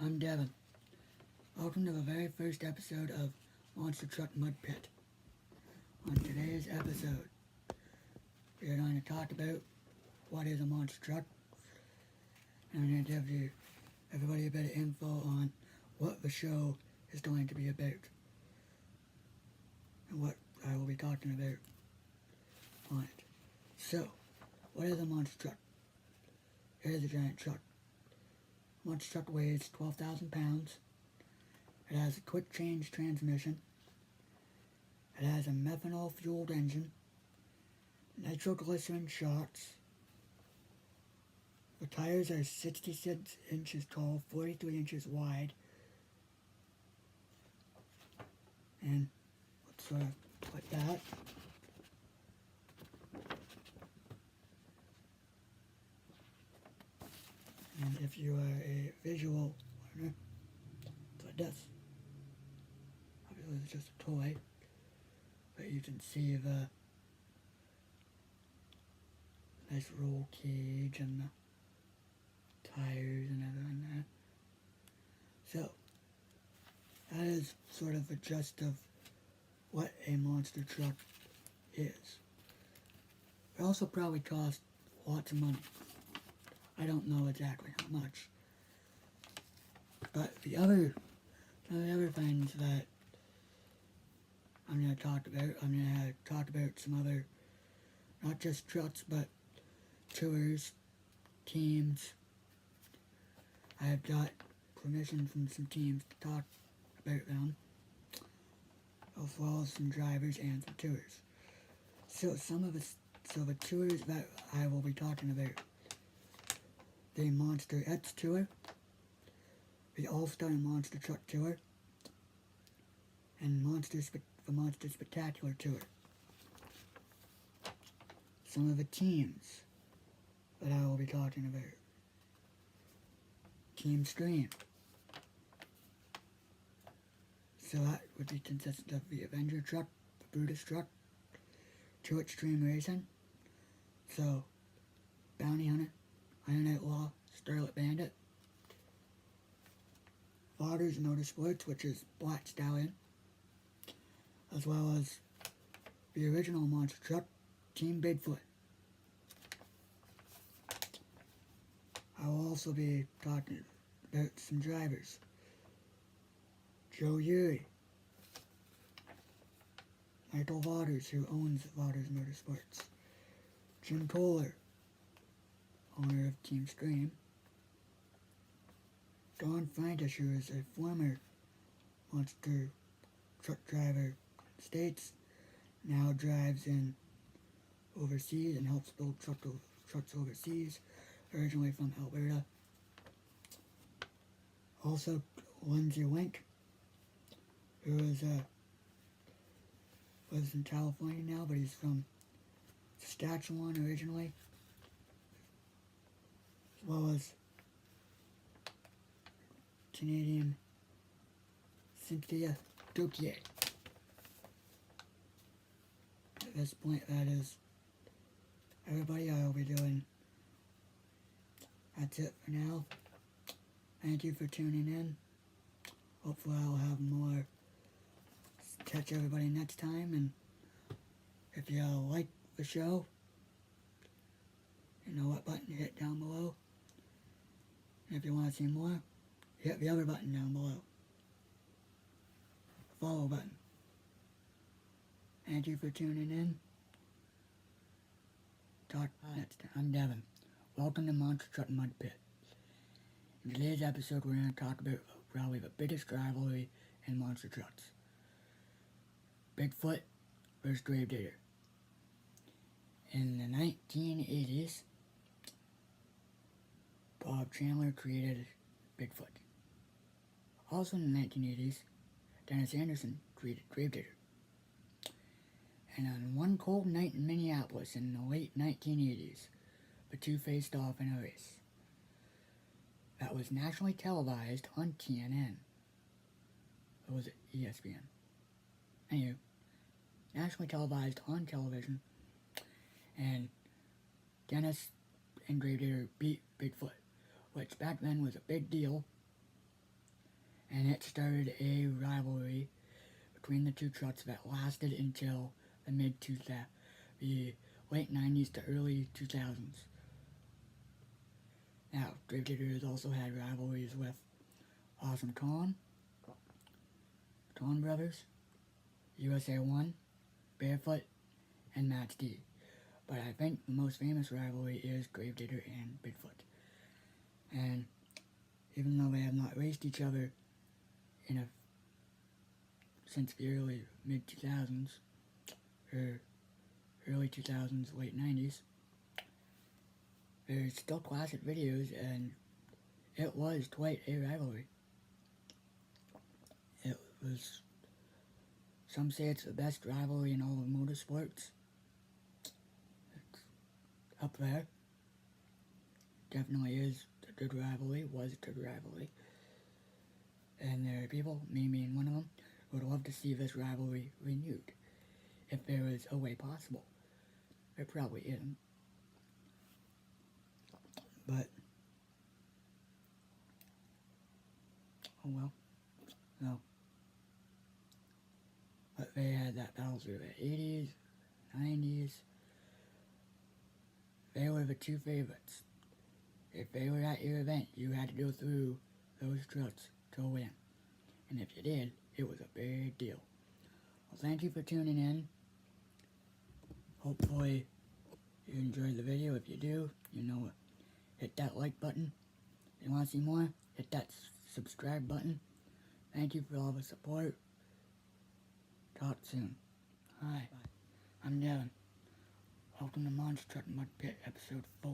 I'm Devin. Welcome to the very first episode of Monster Truck Mud Pit. On today's episode, we are going to talk about what is a monster truck. And I'm going to give you everybody a bit of info on what the show is going to be about. And what I will be talking about on it. So, what is a monster truck? It is a giant truck. Monster truck weighs 12,000 pounds. It has a quick change transmission. It has a methanol fueled engine, nitroglycerin shocks. The tires are 66 inches tall, 43 inches wide. And let's sort of like that. And if you are a visual learner, it's like this. Obviously it's just a toy, but you can see the nice roll cage and the tires and everything there. So, that is sort of the gist of what a monster truck is. It also probably costs lots of money. I don't know exactly how much. But some of the other things that I'm going to talk about, I'm going to talk about some other, not just trucks, but tours, teams. I have got permission from some teams to talk about them, as well as some drivers and some tours. So the tours that I will be talking about: the Monster X Tour, the All-Star Monster Truck Tour, and the Monster Spectacular Tour. Some of the teams that I will be talking about: Team Stream. So that would be consistent of the Avenger truck, the Brutus truck, Two Extreme Racing, so Bounty Hunter, Iron Outlaw, Starlet Bandit, Waters Motorsports, which is Black Stallion, as well as the original monster truck, Team Bigfoot. I will also be talking about some drivers: Joe Urey, Michael Waters, who owns Waters Motorsports, Jim Kohler, owner of Team Stream, Don Frankish, who is a former monster truck driver in the States, now drives in overseas and helps build trucks overseas, originally from Alberta. Also, Lindsay Wink, who is lives in California now, but he's from Saskatchewan originally, as well as Canadian Cynthia Gauthier. At this point, that is everybody I will be doing. That's it for now. Thank you for tuning in. Hopefully I'll have more. Catch everybody next time, and if you like the show, you know what button to hit down below. And if you want to see more, hit the other button down below. Follow button. Thank you for tuning in. Talk next time. I'm Devin. Welcome to Monster Truck Mud Pit. In today's episode, we're going to talk about probably the biggest rivalry in monster trucks: Bigfoot versus Gravedigger. In the 1980s, Bob Chandler created Bigfoot. Also in the 1980s, Dennis Anderson created Gravedigger. And on one cold night in Minneapolis in the late 1980s, the two faced off in a race that was nationally televised on TNN. Or was it ESPN? Anyway, nationally televised on television, and Dennis and Gravedigger beat Bigfoot, which back then was a big deal and it started a rivalry between the two trucks that lasted until the late 90s to early 2000s. Now, Gravedigger has also had rivalries with Awesome Kong, Kong Brothers, USA 1, Barefoot, and Max D. But I think the most famous rivalry is Gravedigger and Bigfoot. And even though they have not raced each other since the early mid-2000s, or early 2000s, late 90s, there's still classic videos, and it was quite a rivalry. It was, some say it's the best rivalry in all of motorsports. It's up there. Definitely is a good rivalry, was a good rivalry. And there are people, me being one of them, who would love to see this rivalry renewed, if there was a way possible. There probably isn't. But, oh well. No. But they had that battle through the 80s, 90s. They were the two favorites. If they were at your event, you had to go through those trucks to win. And if you did, it was a big deal. Well, thank you for tuning in. Hopefully you enjoyed the video. If you do, you know what. Hit that like button. If you want to see more, hit that subscribe button. Thank you for all the support. Talk soon. Hi, I'm Devin. Welcome to Monster Truck Mud Pit episode 4.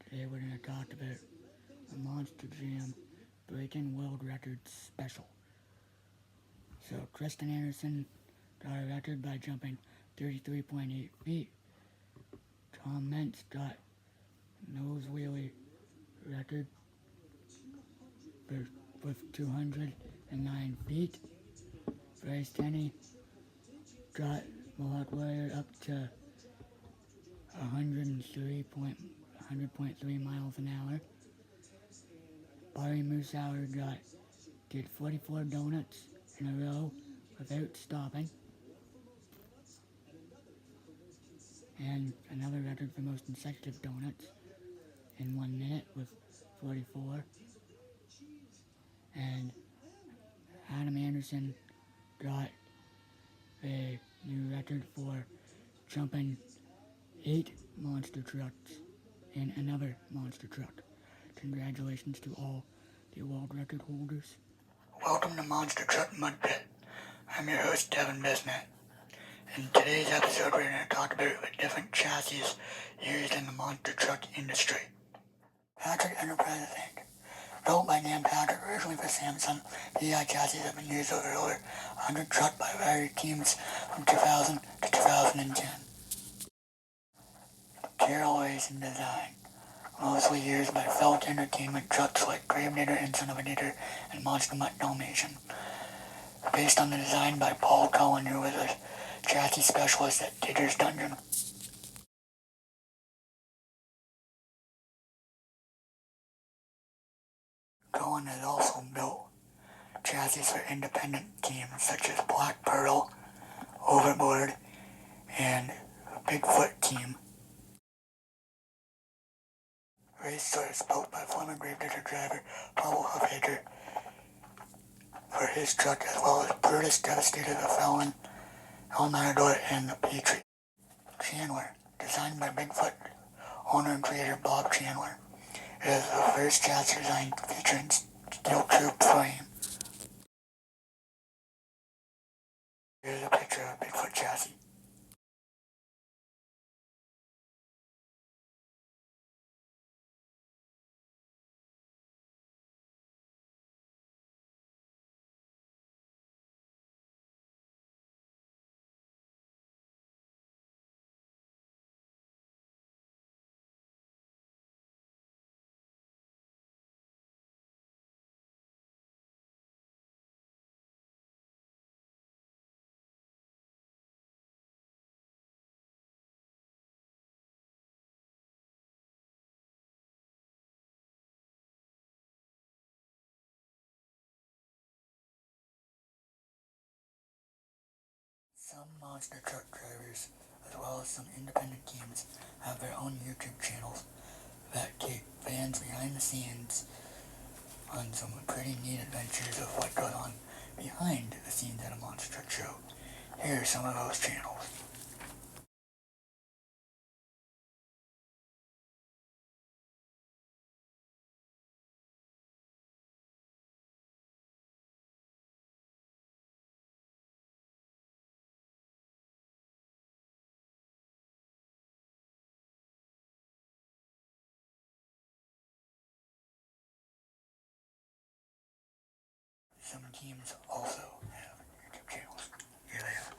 Today we're going to talk about the Monster Jam Breaking World Records special. So Kristen Anderson got a record by jumping 33.8 feet. Tom Mentz got nose wheelie record with 209 feet. Bryce Denny got Mohawk up to 100.3 miles an hour. Barry Moosauer did 44 donuts in a row without stopping. And another record for most consecutive donuts in 1 minute with 44. And Adam Anderson got a new record for jumping 8 monster trucks in another monster truck. Congratulations to all the world record holders. Welcome to Monster Truck Mud Pit. I'm your host, Devin Bisnet. In today's episode, we're going to talk about the different chassis used in the monster truck industry. Patrick Enterprises Inc. Built by Nan Patrick originally for Samsung, DI chassis have been used over 100 trucks by various teams from 2000 to 2010. Carroll Racing Design. Mostly used by Felt Entertainment trucks like Gravedigger and Son of a Digger and Monster Mutt Dalmatian. Based on the design by Paul Cullen, who was a chassis specialist at Digger's Dungeon. Cullen has also built chassis for independent teams such as Black Pearl, Overboard, and Bigfoot Team. Race starts built by former Gravedigger driver Paul Huffaker for his truck, as well as Brutus Devastator the Felon, El Matador, and the Patriot. Chandler, designed by Bigfoot owner and creator Bob Chandler. It is the first chassis design featuring steel tube frame. Here's a picture of a Bigfoot chassis. Some monster truck drivers, as well as some independent teams, have their own YouTube channels that take fans behind the scenes on some pretty neat adventures of what goes on behind the scenes at a monster truck show. Here are some of those channels. Some teams also have YouTube channels. Here they are.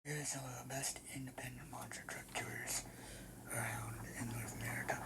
Here are some of the best independent monster truck tours around in North America.